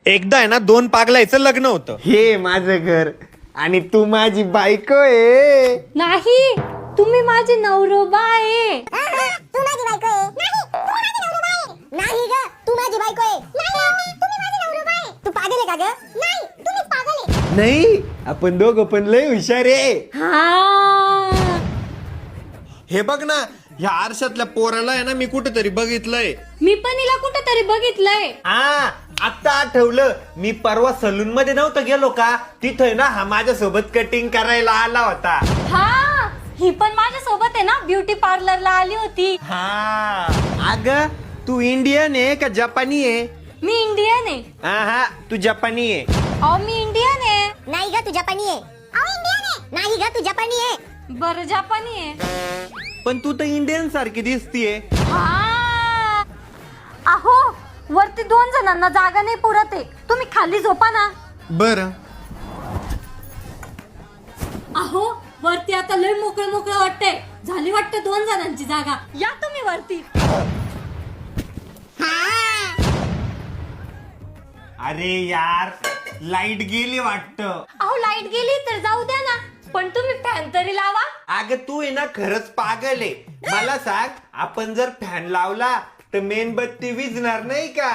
एकदा आहे ना 2 पागलायचं लग्न होतं. हे माझं घर आणि तू माझी बायको आहे. नाही, तुम्ही माझे नवरोबा आहे. तू माझी बायको आहे. नाही ग, तू माझी बायको आहे. नाही, तुम्ही माझे नवरोबा आहे. तू पागल आहे का ग? नाही, तुम्हीच पागल आहे. नाही, आपण दोघं पण लय हुशार आहे. हा, हे बघ ना, ह्या आरशातल्या पोराला आहे ना मी कुठेतरी बघितलंय. मी पण हिला कुठेतरी बघितलंय. हा, आता आठवलं. मी परवा सलून मध्ये नव्हतं गेलो का, तिथं ना हा माझ्यासोबत कटिंग करायला आला होता. हा, ही पण माझ्या सोबत आहे ना ब्युटी पार्लरला आली होती. हा, अग तू इंडियन आहे का जपानी आहे? मी इंडियन आहे. हा, तू जपानी आहे. अहो, मी इंडियन आहे. नाही ग, तू जपानी आहे. अहो, इंडियन आहे. नाही ग, तू जपानी आहे. बरं, जपानी आहे. पण तू तर इंडियन सारखी दिसतीये. हा, अहो, वरती 2 जणांना जागा नाही पुरत आहे. तुम्ही खाली झोपा ना. बरं, अहो, वरती आता लय मोकळं मोकळं वाटतंय. झाली वाटतं 2 जणांची जागा. या तुम्ही वरती. अरे यार, लाईट गेली वाटतं. अहो, लाईट गेली तर जाऊ द्या ना, पण तुम्ही फॅन तरी लावा. अगं तू आहे ना खरंच पागल आहे. मला सांग, आपण जर फॅन लावला तर मेणबत्ती विझणार नाही का?